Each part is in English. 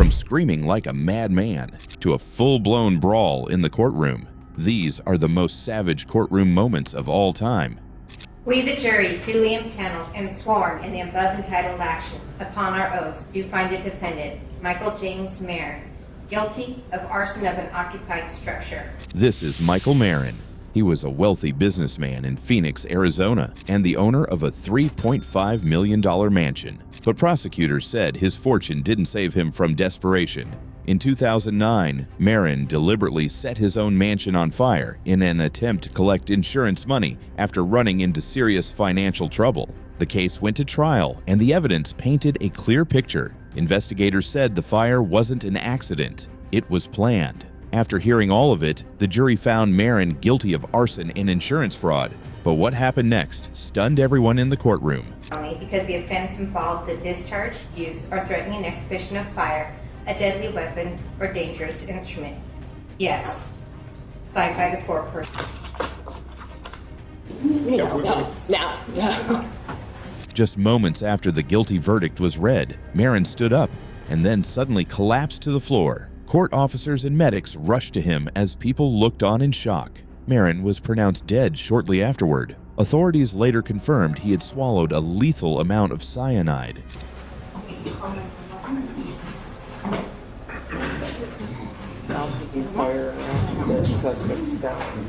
from screaming like a madman to a full-blown brawl in the courtroom. These are the most savage courtroom moments of all time. We, the jury, duly impaneled and sworn in the above entitled action, upon our oaths, do find the defendant, Michael James Marin, guilty of arson of an occupied structure. This is Michael Marin. He was a wealthy businessman in Phoenix, Arizona, and the owner of a $3.5 million mansion. But prosecutors said his fortune didn't save him from desperation. In 2009, Marin deliberately set his own mansion on fire in an attempt to collect insurance money after running into serious financial trouble. The case went to trial, and the evidence painted a clear picture. Investigators said the fire wasn't an accident. It was planned. After hearing all of it, the jury found Marin guilty of arson and insurance fraud. But what happened next stunned everyone in the courtroom. Because the offense involved the discharge, use, or threatening exhibition of fire, a deadly weapon, or dangerous instrument. Yes. Signed by the court person. No. Just moments after the guilty verdict was read, Marin stood up and then suddenly collapsed to the floor. Court officers and medics rushed to him as people looked on in shock. Marin was pronounced dead shortly afterward. Authorities later confirmed he had swallowed a lethal amount of cyanide. Fire the suspects down.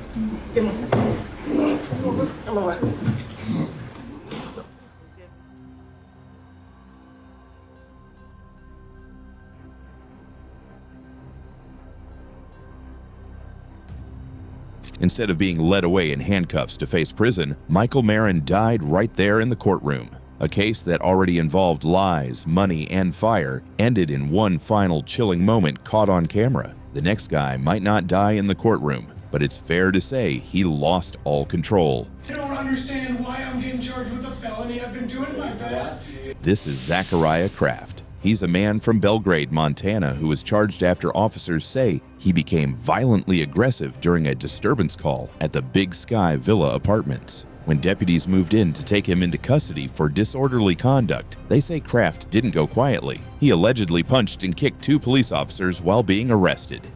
Instead of being led away in handcuffs to face prison, Michael Marin died right there in the courtroom. A case that already involved lies, money, and fire ended in one final chilling moment caught on camera. The next guy might not die in the courtroom, but it's fair to say he lost all control. I don't understand why I'm getting charged with a felony. I've been doing my best. This is Zachariah Kraft. He's a man from Belgrade, Montana, who was charged after officers say he became violently aggressive during a disturbance call at the Big Sky Villa Apartments. When deputies moved in to take him into custody for disorderly conduct, they say Kraft didn't go quietly. He allegedly punched and kicked 2 police officers while being arrested.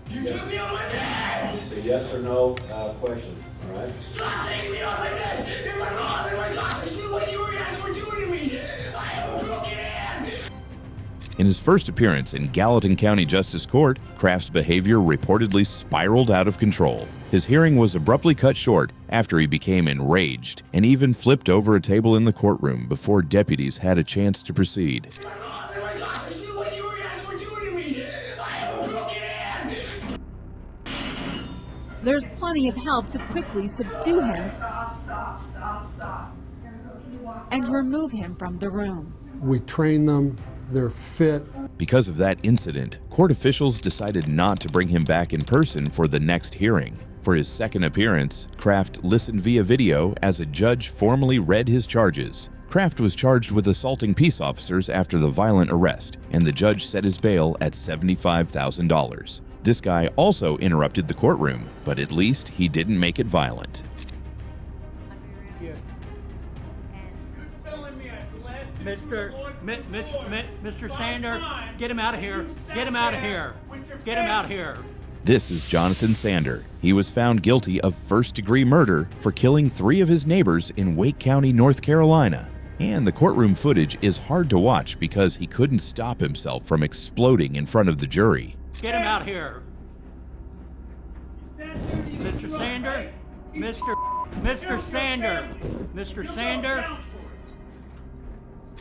You took me on my meds! It's a yes or no question, all right? Stop taking me on my meds! In my mom and my doctors knew what you guys were doing to me! I have a broken hand! In his first appearance in Gallatin County Justice Court, Kraft's behavior reportedly spiraled out of control. His hearing was abruptly cut short after he became enraged and even flipped over a table in the courtroom before deputies had a chance to proceed. My mom and my doctors knew what you guys were doing to me! I have a broken hand! There's plenty of help to quickly subdue him Stop. and remove him from the room. We train them, they're fit. Because of that incident, court officials decided not to bring him back in person for the next hearing. For his second appearance, Kraft listened via video as a judge formally read his charges. Kraft was charged with assaulting peace officers after the violent arrest, and the judge set his bail at $75,000. This guy also interrupted the courtroom, but at least he didn't make it violent. Yes. You're telling me I bled Mr. Sander, get him out of here. Get him out of here. Get him out of here. This is Jonathan Sander. He was found guilty of first-degree murder for killing 3 of his neighbors in Wake County, North Carolina. And the courtroom footage is hard to watch because he couldn't stop himself from exploding in front of the jury. Get him out here. Mr. Sander, Mr. Sander.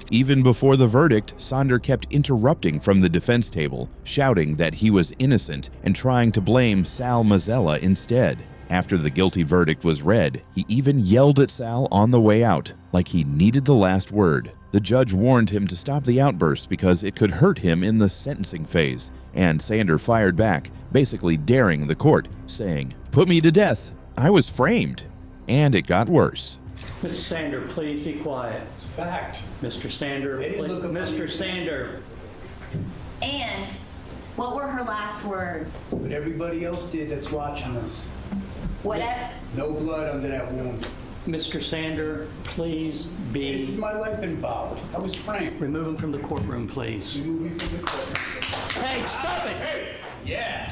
Even before the verdict, Sander kept interrupting from the defense table, shouting that he was innocent and trying to blame Sal Mazzella instead. After the guilty verdict was read, he even yelled at Sal on the way out, like he needed the last word. The judge warned him to stop the outburst because it could hurt him in the sentencing phase, and Sander fired back, basically daring the court, saying, "Put me to death. I was framed." And it got worse. Mr. Sander, please be quiet. It's fact. Mr. Sander, Mr. Sander. And what were her last words? What everybody else did that's watching us. No blood under that wound. Mr. Sander, please be... This is my life involved. I was framed. Remove him from the courtroom, please. Remove me from the courtroom. Hey, stop it! Hey, yeah.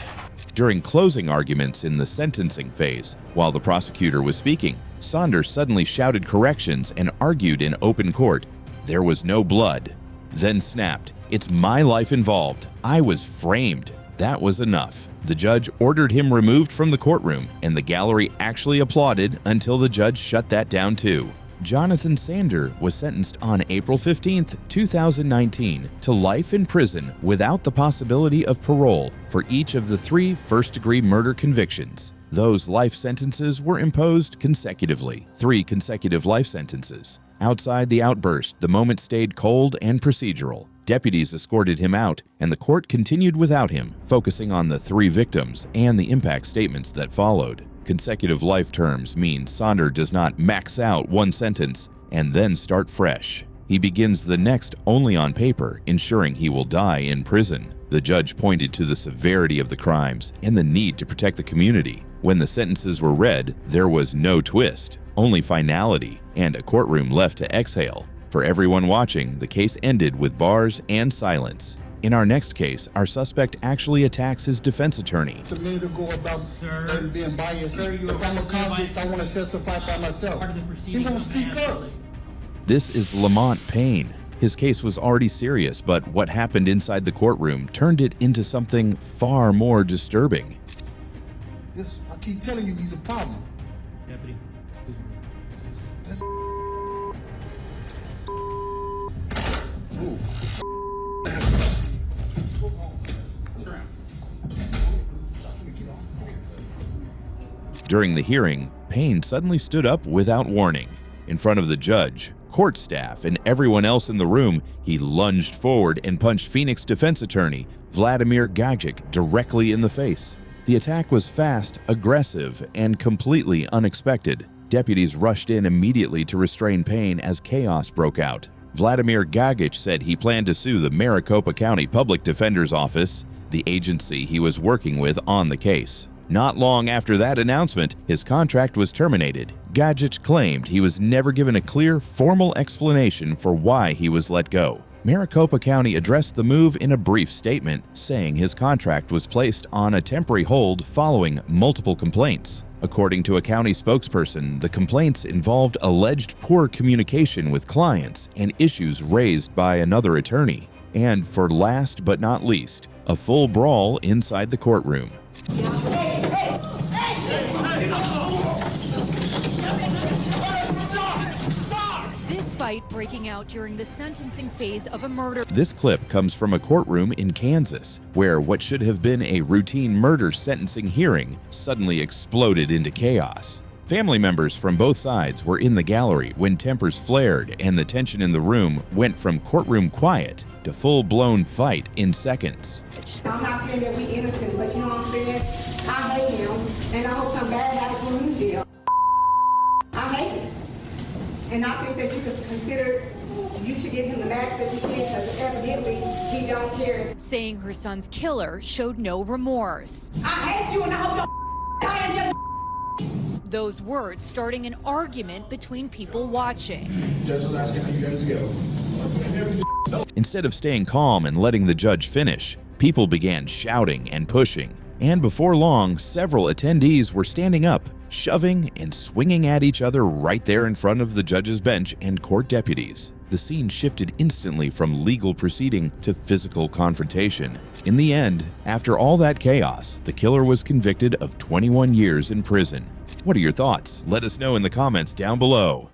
During closing arguments in the sentencing phase, while the prosecutor was speaking, Saunders suddenly shouted corrections and argued in open court. There was no blood. Then snapped, "It's my life involved. I was framed." That was enough. The judge ordered him removed from the courtroom, and the gallery actually applauded until the judge shut that down too. Jonathan Sander was sentenced on April 15, 2019 to life in prison without the possibility of parole for each of the 3 first-degree murder convictions. Those life sentences were imposed consecutively, 3 consecutive life sentences. Outside the outburst, the moment stayed cold and procedural. Deputies escorted him out, and the court continued without him, focusing on the 3 victims and the impact statements that followed. Consecutive life terms mean Saunders does not max out one sentence and then start fresh. He begins the next only on paper, ensuring he will die in prison. The judge pointed to the severity of the crimes and the need to protect the community. When the sentences were read, there was no twist, only finality, and a courtroom left to exhale. For everyone watching, the case ended with bars and silence. In our next case, our suspect actually attacks his defense attorney. To me to go about being biased. If I'm a convict, I want to testify by myself. He won't speak up. This is Lamont Payne. His case was already serious, but what happened inside the courtroom turned it into something far more disturbing. I keep telling you, he's a problem. Deputy. During the hearing, Payne suddenly stood up without warning. In front of the judge, court staff, and everyone else in the room, he lunged forward and punched Phoenix defense attorney Vladimir Gajic directly in the face. The attack was fast, aggressive, and completely unexpected. Deputies rushed in immediately to restrain Payne as chaos broke out. Vladimir Gajic said he planned to sue the Maricopa County Public Defender's Office, the agency he was working with on the case. Not long after that announcement, his contract was terminated. Gajic claimed he was never given a clear, formal explanation for why he was let go. Maricopa County addressed the move in a brief statement, saying his contract was placed on a temporary hold following multiple complaints. According to a county spokesperson, the complaints involved alleged poor communication with clients and issues raised by another attorney. And for last but not least, a full brawl inside the courtroom. This fight breaking out during the sentencing phase of a murder. This clip comes from a courtroom in Kansas, where what should have been a routine murder sentencing hearing suddenly exploded into chaos. Family members from both sides were in the gallery when tempers flared and the tension in the room went from courtroom quiet to full-blown fight in seconds. I'm not saying that we innocent, but you know what I'm saying? I hate him, and I hope some bad happens when he's jail. I hate it. And I think that you should consider, you should give him the max that you can, because evidently he don't care. Saying her son's killer showed no remorse. I hate you, and I hope you die and just. Those words starting an argument between people watching. Judge is asking how you guys go. Instead of staying calm and letting the judge finish, people began shouting and pushing. And before long, several attendees were standing up, shoving and swinging at each other right there in front of the judge's bench and court deputies. The scene shifted instantly from legal proceeding to physical confrontation. In the end, after all that chaos, the killer was convicted of 21 years in prison. What are your thoughts? Let us know in the comments down below.